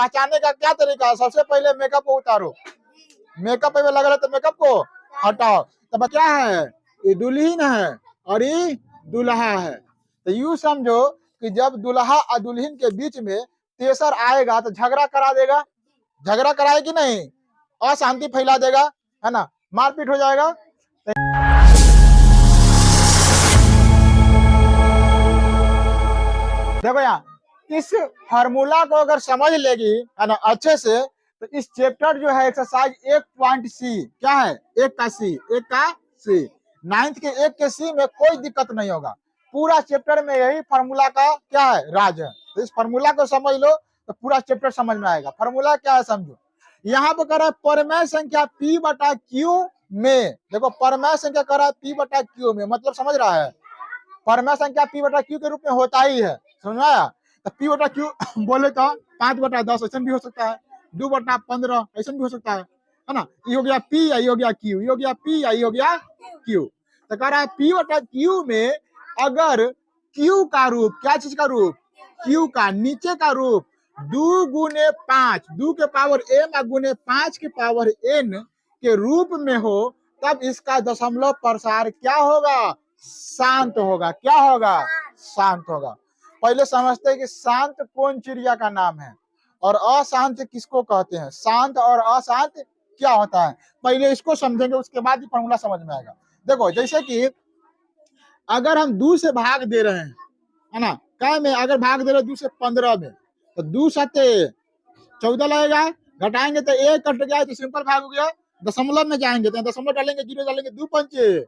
पहचानने का क्या तरीका है? सबसे पहले मेकअप को उतारो, मेकअप पे लगा तो मेकअप को हटाओ। तो क्या है? ये दुल्हन है और ये दुल्हा है। तो यूं समझो कि जब दुल्हा और दुल्हन के बीच में तेसर आएगा तो झगड़ा करा देगा। झगड़ा कराए कि नहीं? अशांति फैला देगा, है ना, मारपीट हो जाएगा। देखो यहाँ इस फार्मूला को अगर समझ लेगी, है ना, अच्छे से, तो इस चैप्टर जो है एक्सरसाइज 1.C क्या है? 1 का C 9th के 1 के C में कोई दिक्कत नहीं होगा। पूरा चैप्टर में यही फार्मूला का क्या है? राज है। तो इस फार्मूला को समझ लो तो पूरा चैप्टर समझ में आएगा। फार्मूला क्या है समझो। यहाँ पे कह रहा है परमेय संख्या P बटा Q में, देखो परमेय संख्या कह रहा है P बटा Q में, मतलब समझ रहा है परमेय संख्या P बटा Q के रूप में होता ही है, समझ में आया? तो P बटा Q बोले तो 5/10 ऐसा भी हो सकता है, 2/15 ऐसा भी हो सकता है ना। ये हो गया P, ये हो गया Q, ये हो गया P, ये हो गया Q। तो कह रहा है P बटा Q में अगर Q का रूप, क्या चीज का रूप? Q का नीचे का रूप 2 गुने 5, 2 के पावर m गुने 5 के पावर n के रूप में हो, तब इसका दशमलव प्रसार क्या होगा? शांत होगा। क्या होगा? शांत होगा। पहले समझते हैं कि शांत कौन चिड़िया का नाम है और अशांत किसको कहते हैं। शांत और अशांत क्या होता है, पहले इसको समझेंगे, उसके बाद ही फॉर्मूला समझ में आएगा। देखो जैसे कि अगर हम 2 से भाग दे रहे हैं, है ना, क्या में अगर भाग दे रहे 2 से 15 में, तो 2 सत्ते 14 लगेगा, घटाएंगे तो 1 कट गया तो सिंपल भाग हो गया। दशमलव में जाएंगे तो दशमलव डालेंगे, 0 डालेंगे, 2 पंचे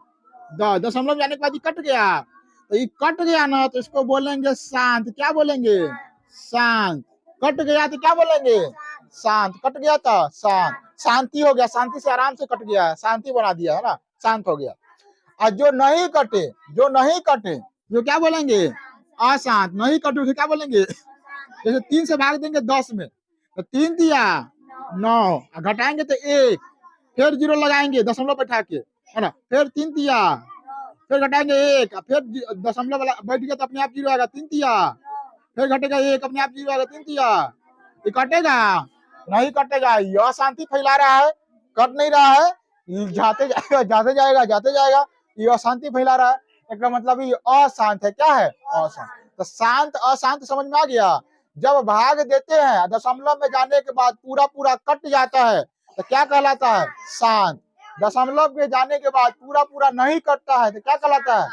10, दशमलव जाने के बाद कट गया, तो ये कट गया ना तो इसको बोलेंगे शांत। क्या बोलेंगे? शांत। कट गया तो क्या बोलेंगे? शांत। कट गया था शांत, शांति हो गया, शांति से आराम से कट गया, शांति बना दिया, है ना, शांत हो गया। और जो नहीं कटे, जो नहीं कटे, जो क्या बोलेंगे? अशांत। नहीं कटे तो क्या बोलेंगे? जैसे 3 से भाग देंगे 10 में, तो 3 दिया 9, घटाएंगे तो 1, फिर 0 लगाएंगे दशमलव बैठा के, है ना, फिर 3 दिया, फिर घटाएंगे 1, फिर दशमलव बैठ गया तो अपने आप 0 आएगा, 3 दिया, फिर घटेगा 1, अपने आप 0 आएगा, 3 दिया। ये कटेगा? नहीं कटेगा। यह शांति फैला रहा है, कट नहीं रहा है, जाते जाएगा, जाते जाएगा, जाते जाएगा, ये अशांति फैला रहा है। इसका मतलब ये अशांत है। क्या है? अशांत। तो शांत अशांत समझ में आ गया। जब भाग देते हैं दशमलव में जाने के बाद पूरा पूरा कट जाता है तो क्या कहलाता है? शांत। दशमलव में जाने के बाद पूरा पूरा नहीं कटता है तो क्या कहलाता है?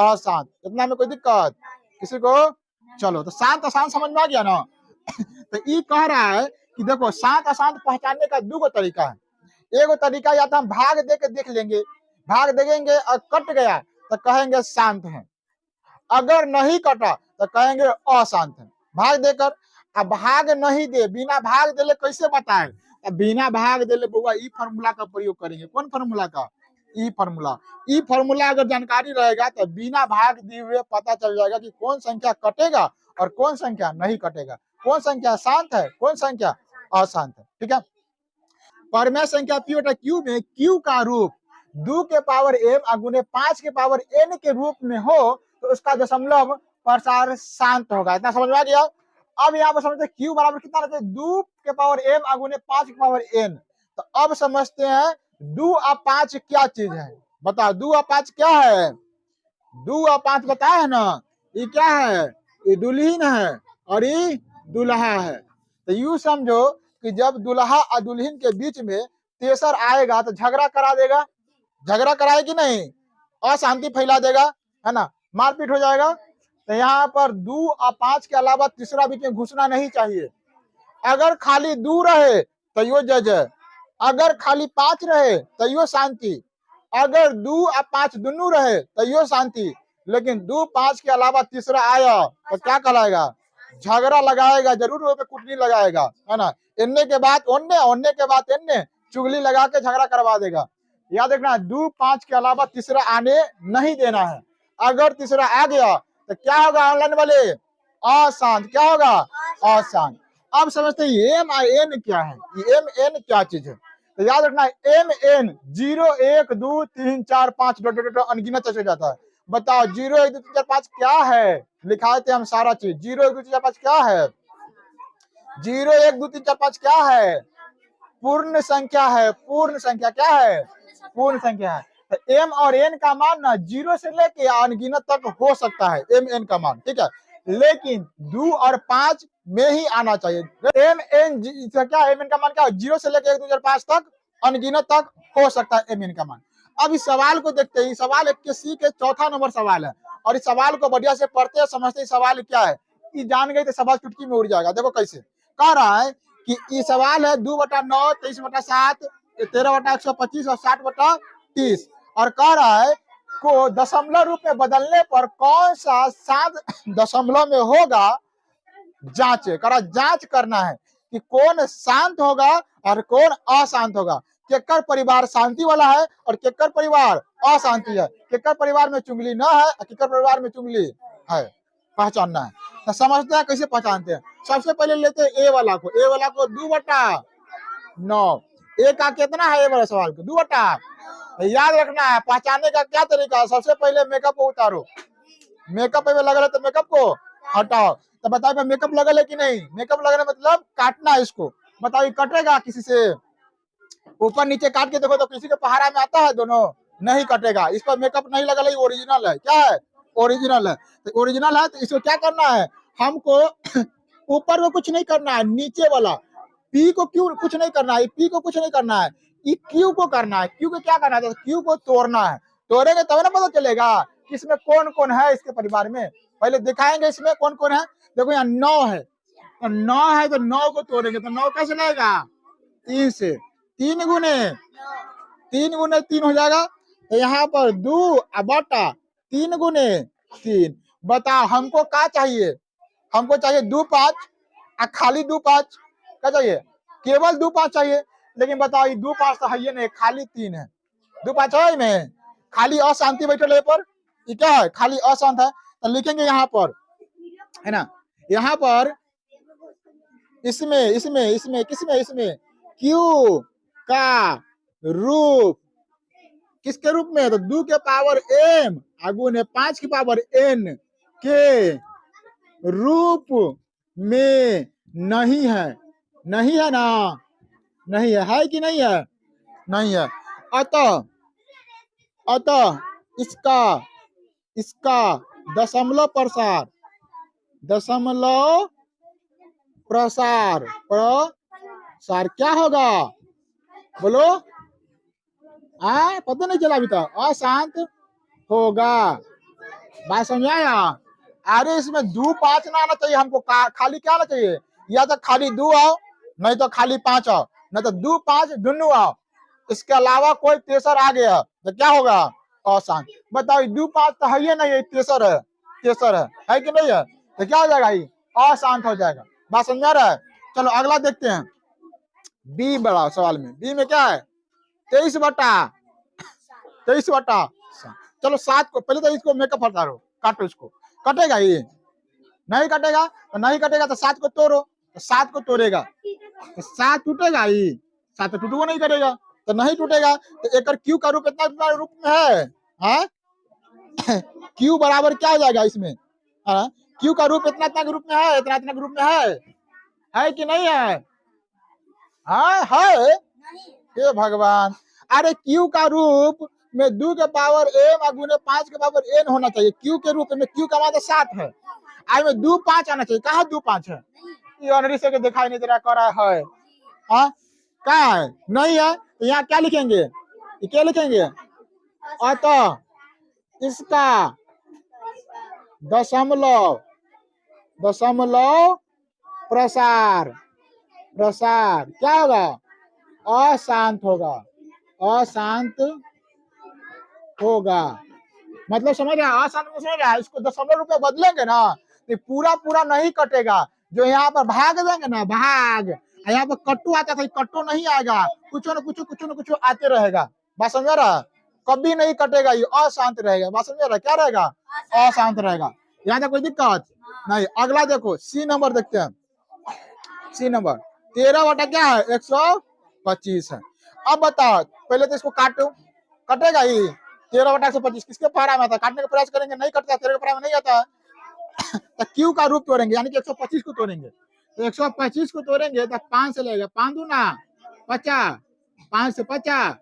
अशांत। इतना में कोई दिक्कत किसी को? चलो, तो शांत अशांत समझ में आ गया ना। तो ये कह रहा है कि देखो शांत अशांत पहचानने का 2 तरीका है। एक तरीका या तो हम भाग दे के देख लेंगे, भाग देंगे और कट गया तो कहेंगे शांत है, अगर नहीं कटा तो कहेंगे अशांत है। भाग देकर, अब भाग नहीं दे, बिना भाग देले कैसे बताए? अब बिना भाग देले बउआ ई फार्मूला का प्रयोग करेंगे। कौन फार्मूला का? ई फार्मूला। ई फार्मूला अगर जानकारी रहेगा तो बिना भाग दिए हुए पता चल जाएगा कि कौन संख्या कटेगा और कौन संख्या नहीं कटेगा, कौन संख्या शांत है, कौन संख्या अशांत है। ठीक है। परमेय संख्या P बटा Q में Q का रूप 2 के पावर m गुने 5 के पावर n के रूप में हो तो उसका दशमलव प्रसार शांत होगा। इतना समझ में आ गया। अब यहाँ पर समझते Q बराबर कितना रहता है? 2 के पावर m गुने 5 के पावर n। तो अब समझते हैं 2 और 5 क्या चीज है, बताओ। 2 और 5 क्या है? 2 और 5 बताया है ना। ये क्या है? ये दुल्हन है और ये दुल्हा है। तो यूं समझो कि जब दुल्हा और दुल्हन के बीच में तेसर आएगा तो झगड़ा करा देगा। झगड़ा कराए कि नहीं? अशांति फैला देगा, है ना, मारपीट हो जाएगा। तो यहाँ पर 2 और 5 के अलावा तीसरा बीच में घुसना नहीं चाहिए। अगर खाली 2 रहे तो यो जज है, अगर खाली 5 रहे तो यो शांति, अगर 2 और 5 दोनों रहे तो यो शांति। लेकिन 2 5 के अलावा तीसरा आया तो क्या कहलाएगा? झगड़ा लगाएगा, जरूर वो पे कुटनी लगाएगा, है ना। इन्ने के बाद ओन्ने, ओन्ने के बाद इन्ने, चुगली लगा के झगड़ा करवा देगा। याद रखना 2 5 के अलावा तीसरा आने नहीं देना है। अगर तीसरा आ गया तो क्या होगा ऑनलाइन वाले? अशांत। क्या होगा? अशांत। अब समझते हैं एम आई एन क्या है, ये एम एन क्या चीज है। तो याद रखना एम एन 0 1 2 3 4 5 अनगिनत चले जाता है। बताओ 0 1 2 3 4 5 क्या है? लिखाए थे हम सारा चीज। 0 1 2 3 4 5 क्या है? जीरो एक दो तीन चार पांच क्या है? पूर्ण संख्या है। पूर्ण संख्या क्या है? पूर्ण संख्या है। तो एम और एन का मान ना जीरो से लेके अनगिनत तक हो सकता है, एम एन का मान, ठीक है, लेकिन 2 और 5 में ही आना चाहिए। एम एन क्या, एम एन का मान क्या है? जीरो से लेके 1 2 4 5 तक अनगिनत तक हो सकता है एम एन का मान। अब इस सवाल को देखते हैं। सवाल 81 के चौथा नंबर सवाल है, और इस सवाल को बढ़िया से पढ़ते हैं, समझते हैं सवाल क्या है। कि जान गई तो सवाल चुटकी में उड़ जाएगा। देखो कैसे कह रहा है कि ये सवाल है 2/9, 23/7, 13/125 और 60/30, और कह रहा है को दशमलव रूप में बदलने पर कौन सा 7 दशमलव में होगा, जांच करा। जांच करना है कि कौन शांत होगा और कौन अशांत होगा। केकर परिवार शांति वाला है और केकर परिवार अशांति है। केकर परिवार में चुंगली न है और केकर परिवार में चुंगली है, पहचानना है। तो समझते हैं कैसे पहचानते हैं। सबसे पहले लेते हैं ए वाला को। ए वाला को 2/9। ए का कितना है? ए वाला सवाल को 2/। याद रखना है पहचानने का क्या तरीका है। सबसे पहले मेकअप को उतारो। मेकअप पे लगा है तो मेकअप को हटाओ। तो बताओ मेकअप लगल है कि नहीं? मेकअप लगना मतलब काटना है इसको। बताओ कटेगा किसी से? ऊपर नीचे काट के देखो तो किसी के पहाड़ा में आता है? दोनों नहीं कटेगा। इस पर मेकअप नहीं लगा है, ओरिजिनल है। क्या है? ओरिजिनल है। तो ओरिजिनल है तो इसको क्या करना है हमको? ऊपर को कुछ नहीं करना है, नीचे वाला पी को क्यू कुछ नहीं करना है, पी को कुछ नहीं करना है, क्यू को करना है। क्यू को क्या करना है? क्यू को तोड़ना है। तोड़ेंगे तब ना पता चलेगा कि इसमें कौन कौन है इसके परिवार में। पहले दिखाएंगे इसमें कौन कौन है। देखो यहाँ 9 है, तो 9 है तो 9 को तोड़ेंगे तो 9 कैसे लगेगा? 3 से। 3 गुने 3 हो जाएगा। तो यहाँ पर 2/3 गुने 3। बताओ हमको क्या चाहिए? हमको चाहिए 2 5, खाली 2 5 क्या चाहिए? केवल 2 5 चाहिए। लेकिन बताओ ये 2 5 तो है ये नहीं, खाली 3 है। 2 5 है में खाली अशांति बैठे पर, ये क्या है? खाली अशांत है। तो लिखेंगे यहाँ पर, है ना, यहाँ पर इसमें इसमें इसमें किसमें? इसमें क्यू का रूप किसके रूप में? तो 2 के पावर m आगू ने 5 की पावर n के रूप में नहीं है। नहीं है ना? नहीं है कि नहीं है? नहीं है। अतः इसका इसका दशमलव प्रसार प्रसार क्या होगा? बोलो। पता नहीं चला अभी तक। अशांत होगा। बात समझाया? अरे इसमें 2 5 ना आना चाहिए हमको। खाली क्या आना चाहिए? या तो खाली 2 आओ, नहीं तो खाली 5 आओ, नहीं तो 2 5 दोनों आओ। इसके अलावा कोई तेसर आ गया तो क्या होगा? अशांत। बताओ 2 5 तो है ही नहीं, तेसर है। तेसर है कि नहीं है? तो क्या हो जाएगा? ये अशांत हो जाएगा। बात समझा रहा है? चलो अगला देखते हैं। बी बड़ा सवाल में, बी में क्या है? 23/23। चलो 7 को पहले तो इसको मेकअप हटा लो, काटो इसको। कटेगा ये? नहीं कटेगा। तो नहीं कटेगा तो 7 को तोड़ो, तो 7 को तोड़ेगा तो 7 टूटेगा। ये 7 तो टूटबो नहीं करेगा, तो नहीं टूटेगा। तो एक क्यू का रूप इतना रूप में है, क्यू बराबर क्या हो जाएगा इसमें? क्यू का रूप इतना इतना के रूप में है, इतना इतना के रूप में है कि नहीं है? है। हे भगवान। अरे क्यू का रूप में 2 के पावर m गुने 5 के पावर n होना चाहिए। क्यू के रूप में क्यू का मान 7 है, आई में 2 5 आना चाहिए। कहा 2 5 है? ये अनरी से दिखाई नहीं दे रहा, कर रहा है। क्या है? नहीं है। तो यहाँ क्या लिखेंगे? क्या लिखेंगे? अतः इसका दशमलव प्रसार क्या होगा? अशांत होगा। अशांत होगा मतलब समझ रहे? अशांत में समझ रहे? इसको दशमलव रूप में बदलेंगे ना तो पूरा नहीं कटेगा। जो यहाँ पर भाग देंगे ना, भाग, यहाँ पर कट्टू आता था, कट्टू नहीं आएगा। कुछ न कुछ आते रहेगा। बात समझ रहा? कभी नहीं कटेगा, ये अशांत रहेगा। बात समझ रहा? क्या रहेगा? अशांत रहेगा। यहाँ तक कोई दिक्कत नहीं। अगला देखो, सी नंबर देखते हैं। सी नंबर 13 क्या है? 125 है। अब बताओ पहले तो इसको काटो, कटेगा ही? 13/125 किसके पहाड़ा में आता? काटने का प्रयास करेंगे, नहीं कटता। 13 के पहाड़ा में नहीं आता। तो क्यू का रूप तोड़ेंगे, यानी कि 125 को तोड़ेंगे। 125 को तोड़ेंगे तो 5 से लगेगा, 5 दूना 50, 5 से 50,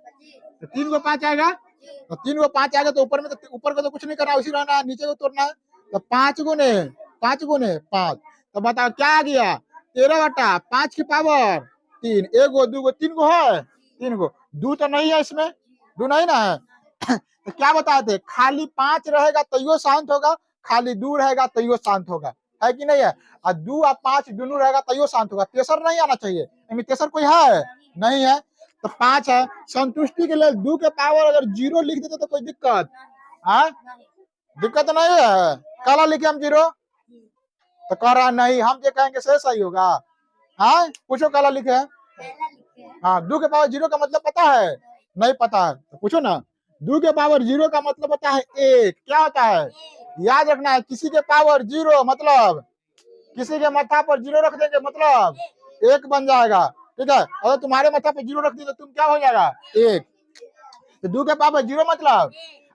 तो 3 को 5 आएगा, तो 3 को 5 आएगा, तो ऊपर में, तो ऊपर को तो कुछ नहीं करना, उसी रहना, नीचे को तोड़ना है, तो 5 गुने 5, तो बताओ क्या आ गया, 13/5 की पावर 3, 1 गो 2 गो 3 गो है, 3 गो, 2 तो नहीं है इसमें, 2 नहीं ना है। तो क्या बताते, खाली 5 रहेगा तो शांत होगा, खाली 2 रहेगा तो शांत होगा, है कि नहीं है, और 2 और 5 दोनों रहेगा तो शांत होगा, तेसर नहीं आना चाहिए, तेसर कोई है नहीं है, तो 5 है। संतुष्टि के लिए 2 के पावर अगर 0 लिख देते तो कोई दिक्कत है, दिक्कत नहीं है, काला लिखे हम 0, तो कह रहा नहीं, हम जो कहेंगे सही होगा, हाँ पूछो काला लिखे है, हाँ 2 के पावर 0 का मतलब पता है, नहीं पता है तो पूछो ना, 2 के पावर 0 का मतलब पता है 1, क्या होता है, याद रखना है, किसी के पावर 0 मतलब किसी के माथा पर 0 रख देंगे मतलब 1 बन जाएगा, ठीक है, अगर तुम्हारे माथा पर 0 रख दी तो तुम क्या हो जाएगा 1, तो 2 के पावर 0 मतलब,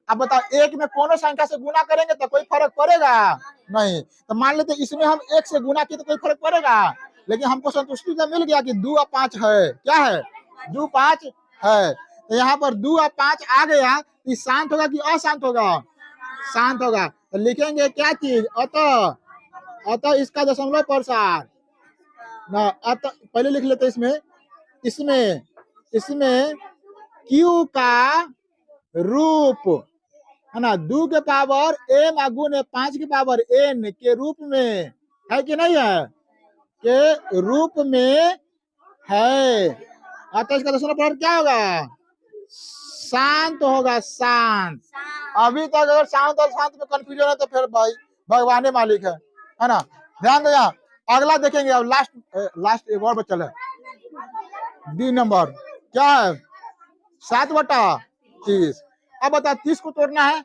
अब बताओ 1 में कोनो संख्या से गुना करेंगे तो कोई फर्क पड़ेगा नहीं, तो मान लेते इसमें हम 1 से गुना किए तो कोई फर्क पड़ेगा, लेकिन हमको संतुष्टि का मिल गया कि 2 और 5 है, क्या है 2 5 है, तो यहाँ पर 2 और 5 आ गया, तो शांत होगा कि अशांत होगा, शांत होगा, तो लिखेंगे क्या चीज, अतः इसका दशमलव प्रसार ना, अतः पहले लिख लेते इसमें, इसमें इसमें Q का रूप है ना, 2 के पावर m गुने 5 के पावर n के रूप में है कि नहीं है, के रूप में है, अतः इसका दशमलव प्रसार क्या होगा, शांत होगा, शांत। अभी तक अगर शांत और शांत में कंफ्यूजन है तो फिर भाई भगवान मालिक है ना, ध्यान दो, यहाँ अगला देखेंगे, अब लास्ट एक और बच्चा है, डी नंबर क्या है 7/30, अब बता 30 को तोड़ना है,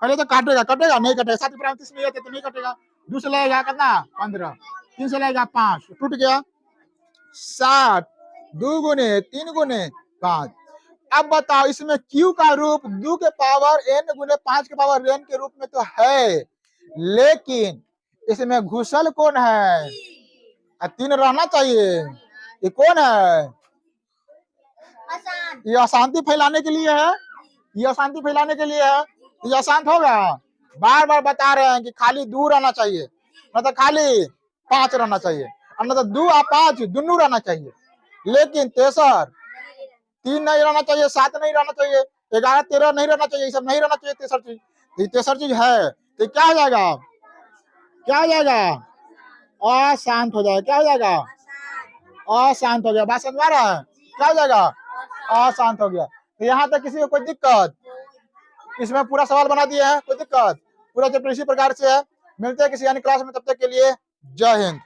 पहले तो काटेगा, नहीं कटेगा, 7/30 में तो नहीं कटेगा, 2 से लगेगा कितना 15, 3 से लगेगा 5, टूट गया 7, 2 गुने 3 गुने 5, अब बताओ इसमें Q का रूप 2 के पावर n गुने 5 के पावर n के रूप में तो है, लेकिन इसमें घुसल कौन है, 3 रहना चाहिए, ये कौन है, ये अशांति फैलाने के लिए है, ये अशांति फैलाने के लिए है, ये अशांत होगा, बार बार बता रहे हैं कि खाली 2 रहना चाहिए, मतलब खाली 5 रहना चाहिए, और मतलब 2 और 5 दोनों रहना चाहिए, लेकिन तेसर 3 नहीं रहना चाहिए, 7 नहीं रहना चाहिए, 11 13 नहीं रहना चाहिए, ये सब नहीं रहना चाहिए, तेसर चीज है, तो क्या हो जाएगा, अशांत हो जाएगा, क्या हो जाएगा, अशांत हो गया, बात समझ आ रहा है, क्या हो जाएगा, अशांत हो गया, तो यहाँ तक किसी को कोई दिक्कत, इसमें पूरा सवाल बना दिए हैं, कोई दिक्कत, पूरा चैप्टर इसी प्रकार से है, मिलते हैं किसी अन्य क्लास में, तब तक के लिए जय हिंद।